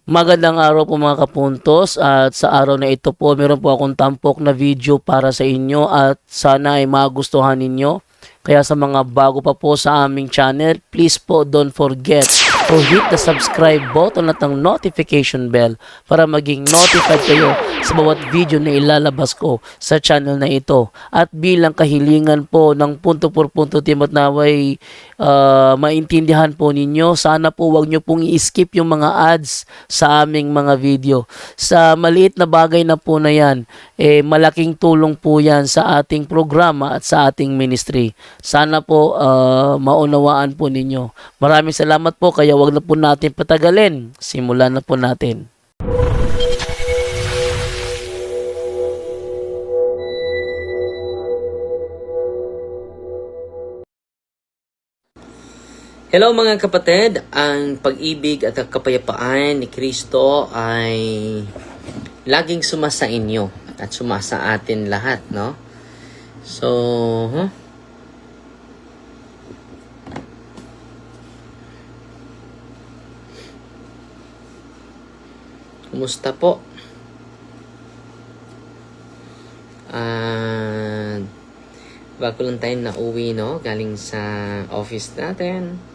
Magandang araw po mga kapuntos, at sa araw na ito po meron po akong tampok na video para sa inyo at sana ay magustuhan ninyo. Kaya sa mga bago pa po sa aming channel, please po don't forget to hit the subscribe button at ang notification bell para maging notified kayo sa bawat video na ilalabas ko sa channel na ito. At bilang kahilingan po ng punto por punto team at naway maintindihan po ninyo, sana po wag nyo pong i-skip yung mga ads sa aming mga video. Sa maliit na bagay na po na yan, malaking tulong po yan sa ating programa at sa ating ministry. Sana po maunawaan po ninyo. Maraming salamat po, kaya wag na po natin patagalin. Simulan na po natin. Hello mga kapatid, ang pag-ibig at ang kapayapaan ni Kristo ay laging sumasa inyo at sumasa atin lahat, no? So, kumusta po? Bago lang tayo nauwi, no? Galing sa office natin.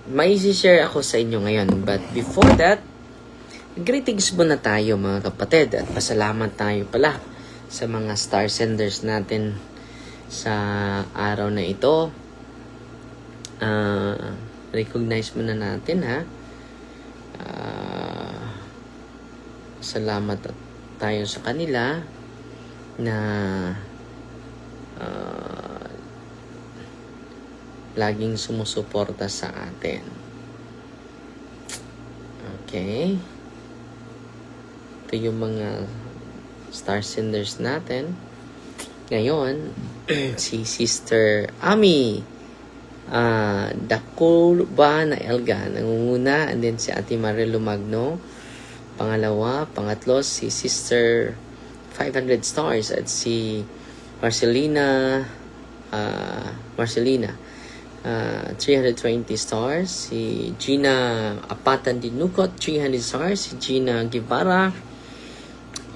May isi-share ako sa inyo ngayon. But before that, greetings muna tayo mga kapatid. At pasalamat tayo pala sa mga star senders natin sa araw na ito. Recognize muna natin, ha. Salamat tayo sa kanila na laging sumusuporta sa atin. Okay. Ito yung mga star senders natin. Ngayon, si Sister Ami Dako ba na Elga nangunguna, and then si Ate Marilo Magno pangalawa, pangatlo si Sister 500 stars at si Marcelina 320 stars, si Gina Apatan Dinukot 300 stars, si Gina Guevara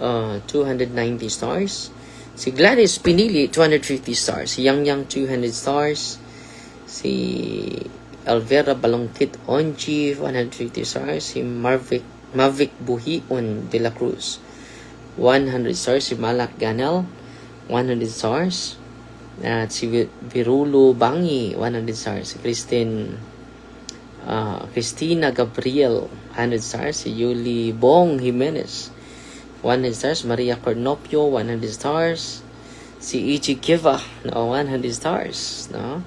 290 stars, si Gladys Pinili 250 stars, si Yang Yang 200 stars, si Alvera Balongkit Onji 150 stars, si Mavic Buhion de la Cruz 100 stars, si Malak Ganel 100 stars, at si Virulo Bangi 100 stars, si Christina Gabriel 100 stars, si Yuli Bong Jimenez 100 stars, Maria Cornopio 100 stars, si Ichi Kiva 100 stars, no?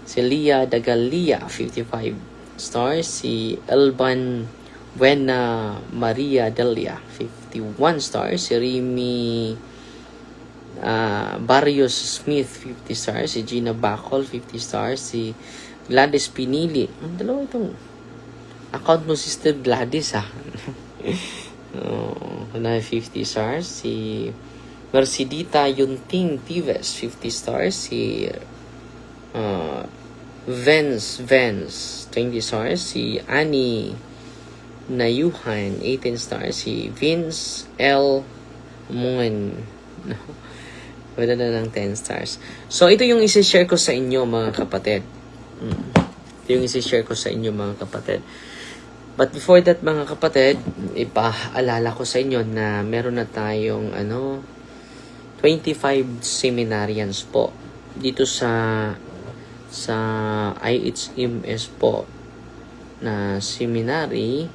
Si Lia Dagalia 55 stars, si Elban Buena Maria Delia 51 stars, si Rimi Barrios Smith 50 stars, si Gina Bacol 50 stars, si Gladys Pinili. Ang dalawa itong account mo, Sister Gladys, ha. 50 stars, si Mercedita Yunting Tives 50 stars, si Vance 20 stars, si Annie Nayuhan 18 stars, si Vince L. Moon wala na ng 10 stars. So, ito yung isi-share ko sa inyo mga kapatid. Ito yung isi-share ko sa inyo mga kapatid. But before that mga kapatid, ipaalala ko sa inyo na meron na tayong 25 seminarians po dito sa IHMS po na seminary.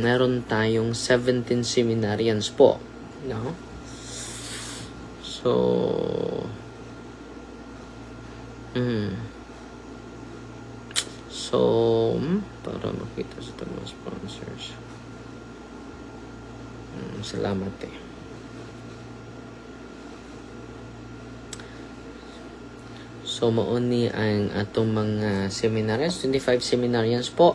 Meron tayong 17 seminarians po, no? So, para makita sa mga sponsors. Salamat eh. So, mauni ang atong mga seminarians, 25 seminarians po.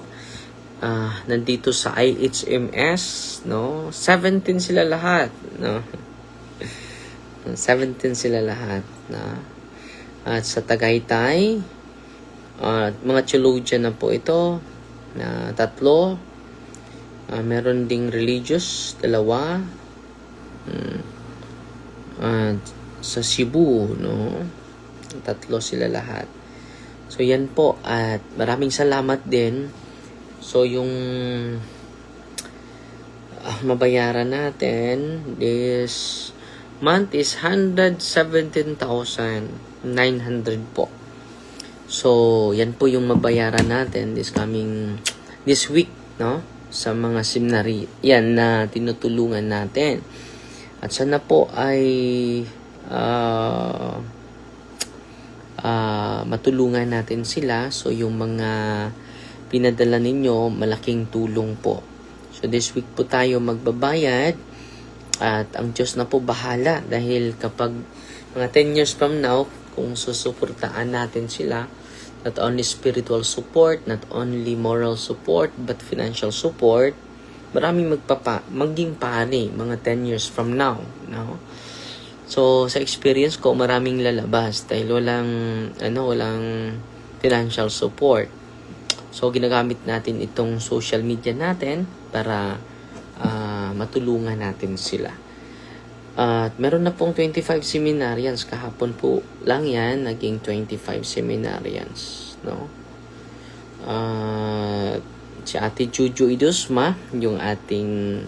Nandito sa IHMS, no? 17 sila lahat, no? 17 sila lahat, na. At sa Tagaytay, mga theologian na po ito. na 3. Meron ding religious, 2. At sa Cebu, no? 3 sila lahat. So, yan po. At maraming salamat din. So, yung mabayaran natin this month is 117,900 po. So, yan po yung mabayaran natin this week, no? Sa mga seminary yan na tinutulungan natin. At sana po ay matulungan natin sila. So, yung mga pinadala ninyo, malaking tulong po. So, this week po tayo magbabayad. At ang Diyos na po bahala. Dahil kapag mga 10 years from now, kung susuportaan natin sila, not only spiritual support, not only moral support, but financial support, maraming maging pare mga 10 years from now. No? So, sa experience ko, maraming lalabas dahil walang financial support. So, ginagamit natin itong social media natin para matulungan natin sila. At meron na pong 25 seminarians. Kahapon po lang yan, naging 25 seminarians. No? Si Ate Juju Idusma, yung ating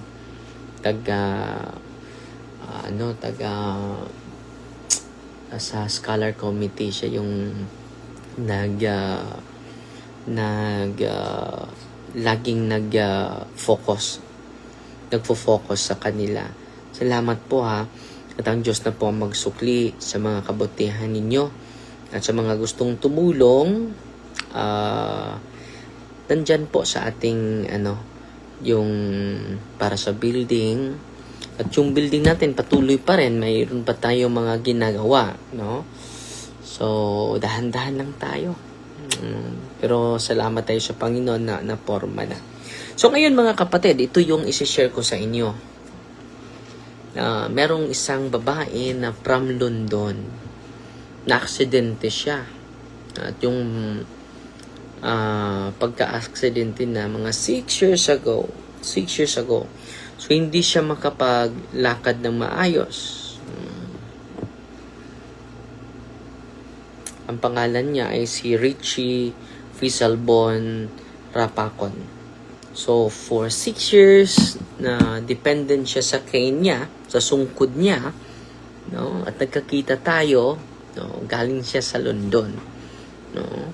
sa scholar committee, siya yung laging nagfo-focus sa kanila. Salamat po ha. At ang Diyos na po ang magsukli sa mga kabutihan ninyo. At sa mga gustong tumulong, nandyan po sa ating yung para sa building. At yung building natin patuloy pa rin. Mayroon pa tayo mga ginagawa. No? So, dahan-dahan lang tayo. Pero salamat tayo sa Panginoon na forma na. So, ngayon mga kapatid, ito yung isi-share ko sa inyo. Merong isang babae na from London na aksidente siya at yung pagka-aksidente na mga 6 years ago so hindi siya makapaglakad ng maayos. Ang pangalan niya ay si Richie Fisalbon Rapacon. So, for 6 years na dependent siya sa cane niya, sa sungkod niya, no? At nagkakita tayo, no? Galing siya sa London, no?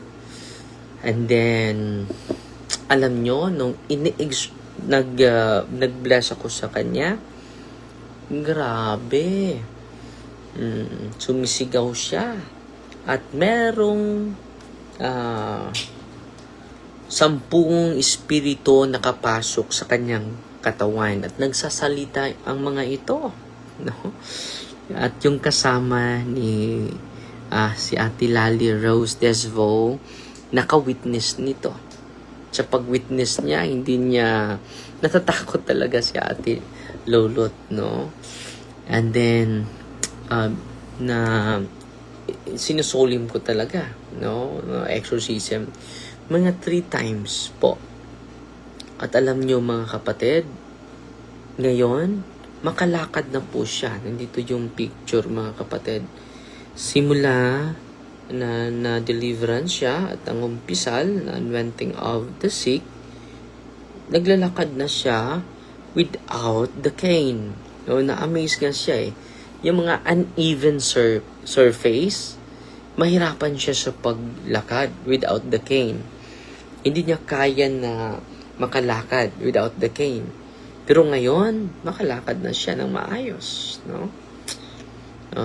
And then, alam nyo, nung nag-bless ako sa kanya, grabe, sumisigaw siya. At merong 10 espiritu nakapasok sa kanyang katawan at nagsasalita ang mga ito, no? At yung kasama ni si Ate Lali Rose Desvo naka-witness nito. Sa pag-witness niya, hindi niya natatakot talaga si Ate Lolot, no? And then na sinusolim ko talaga, no? Exorcism mga 3 times po. At alam nyo mga kapatid, ngayon, makalakad na po siya. Nandito yung picture mga kapatid. Simula na deliverance siya at ang umpisal na anointing of the sick, naglalakad na siya without the cane. No, na-amaze nga siya eh. Yung mga uneven surface, mahirapan siya sa paglakad without the cane. Hindi niya kaya na makalakad without the cane. Pero ngayon, makalakad na siya ng maayos, no?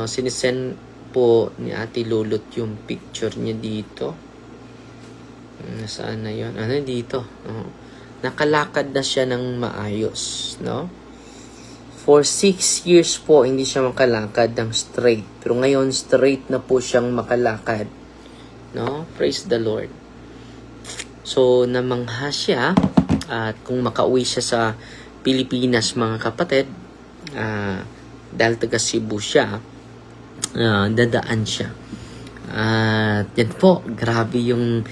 Sinisend po ni Ate Lulot yung picture niya dito. Nasaan na yun? Dito. Nakalakad na siya ng maayos, no? For 6 years po, hindi siya makalakad ng straight. Pero ngayon, straight na po siyang makalakad. No? Praise the Lord. So, namangha siya. At kung makauwi siya sa Pilipinas, mga kapatid, dahil taga Cebu siya, dadaan siya. At yan po, grabe yung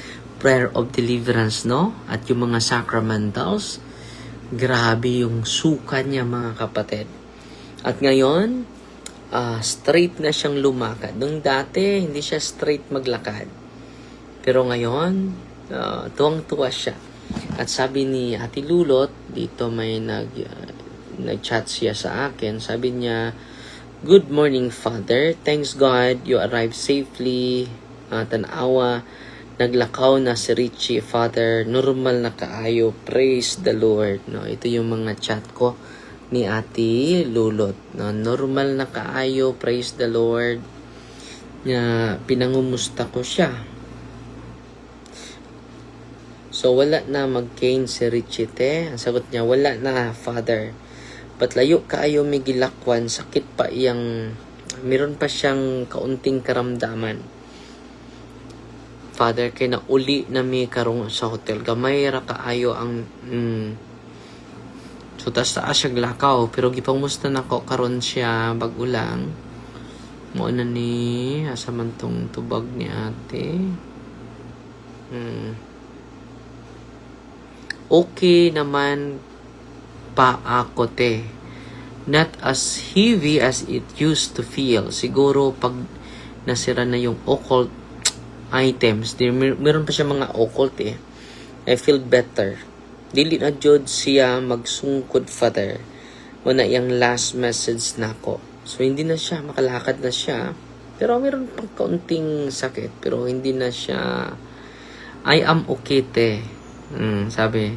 prayer of deliverance, no? At yung mga sacramentals, grabe yung suka niya, mga kapatid. At ngayon, straight na siyang lumakad. Nung dati, hindi siya straight maglakad. Pero ngayon, tuwang-tuwa siya. At sabi ni Ate Lulot, dito may nag-chat siya sa akin. Sabi niya, "Good morning, Father. Thanks God you arrived safely. Tanawa, naglakaw na si Richie, Father. Normal na kaayo. Praise the Lord." No, ito yung mga chat ko ni Ate Lulot. No, normal na kaayo. Praise the Lord. Pinangumusta ko siya. So, wala na mag-cane si Richie, te. Ang sagot niya, wala na, Father. Patlayo kaayo may gilakwan. Sakit pa iyang, meron pa siyang kaunting karamdaman. Father, kay na uli na may karong sa hotel. Gamay ra kaayo ang, so, taas siya glakaw. Pero gipangmusta na ko, karon siya, bagulang. Mo na ni, asamantong tubag ni ate. Okay naman pa ako, te. Not as heavy as it used to feel. Siguro pag nasira na yung occult items, meron pa siya mga occult eh. I feel better. Dili na jud siya magsungkod, Father. Wala yung last message na ako. So hindi na siya, makalakad na siya. Pero meron pang kaunting sakit. Pero hindi na siya, I am okay, te. Sabi.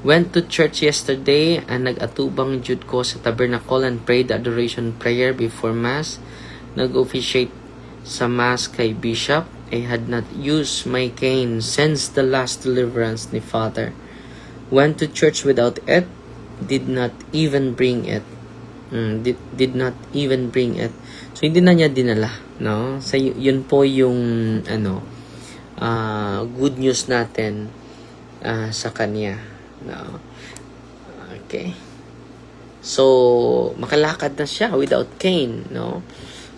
Went to church yesterday and nag-atubang jud ko sa tabernacle and prayed the adoration prayer before Mass. Nag-officiate sa Mass kay Bishop. I had not used my cane since the last deliverance ni Father. Went to church without it. Did not even bring it. Did not even bring it. So, hindi na niya dinala. No? So, yun po yung good news natin sa kanya. No? Okay. So, makalakad na siya without cane. No?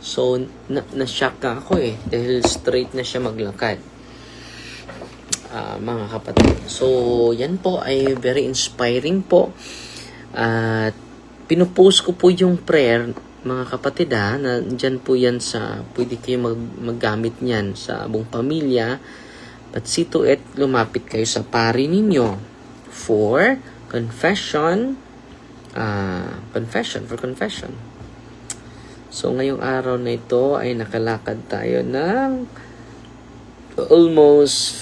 So, na-shock ako eh. Dahil straight na siya maglakad. Mga kapatid. So, yan po ay very inspiring po. At pinupost ko po yung prayer, mga kapatid na dyan po yan sa, pwede kayo maggamit niyan sa buong pamilya. But see to it, lumapit kayo sa pari ninyo for confession. For confession. So, ngayong araw na ito ay nakalakad tayo ng almost,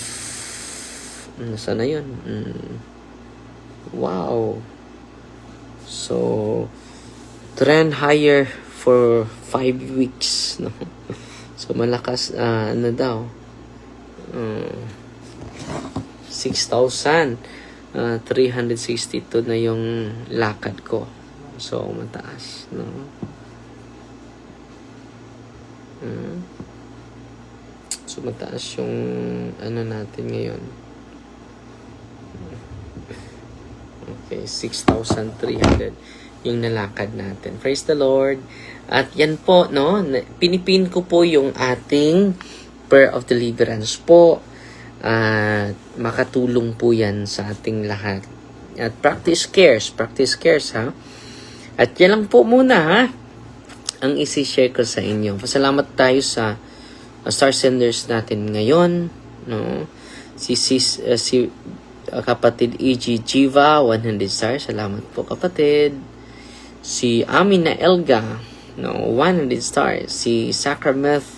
nasa na yun? Wow. So, trend higher for 5 weeks. No? So, malakas, daw? 6,362 na yung lakad ko. So, mataas. No? So, mataas yung natin ngayon. Okay, 6,300 yung nalakad natin. Praise the Lord. At yan po, no? Pinipin ko po yung ating prayer of deliverance po. At makatulong po yan sa ating lahat. At practice cares, ha? At yan lang po muna, ha? Ang isi-share ko sa inyo. Pasalamat tayo sa star senders natin ngayon, no? Si kapatid E.G. Jiva, 100 stars. Salamat po, kapatid. Si Amina Elga, no, 100 stars. Si Sacrameth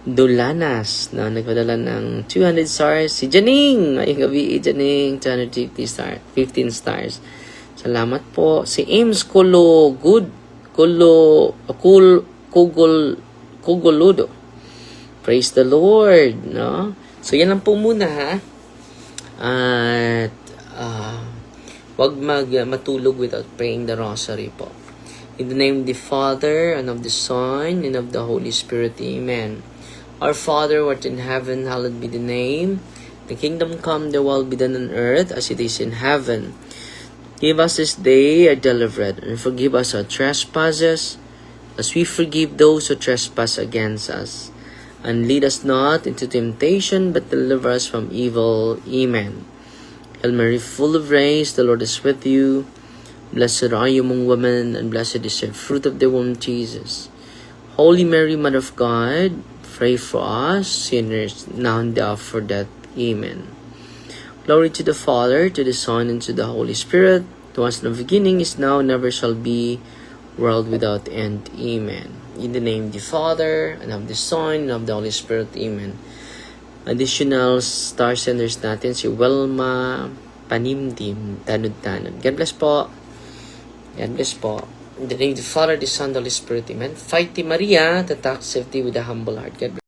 Dolanas, na nagpadala ng 200 stars. Si Janing, ngayong gabi, Janing, 250 stars, 15 stars. Salamat po. Si Ames Kuguludo. Praise the Lord, no? So, yan lang po muna, ha? At wag matulog without praying the rosary po. In the name of the Father, and of the Son, and of the Holy Spirit. Amen. Our Father, who art in heaven, hallowed be the name. The kingdom come, the will be done on earth as it is in heaven. Give us this day our daily bread, and forgive us our trespasses, as we forgive those who trespass against us. And lead us not into temptation, but deliver us from evil. Amen. Hail Mary, full of grace, the Lord is with you. Blessed are you among women, and blessed is the fruit of the womb, Jesus. Holy Mary, Mother of God, pray for us sinners, now and the hour of our death. Amen. Glory to the Father, to the Son, and to the Holy Spirit, who was in the beginning, is now, and never shall be, world without end. Amen. In the name of the Father, and of the Son, and of the Holy Spirit. Amen. Additional star senders natin, si Welma Panimdim, Tanud-Tanud. God bless po. God bless po. In the name of the Father, the Son, the Holy Spirit. Amen. Fighty Maria, the tax safety with a humble heart. God bless.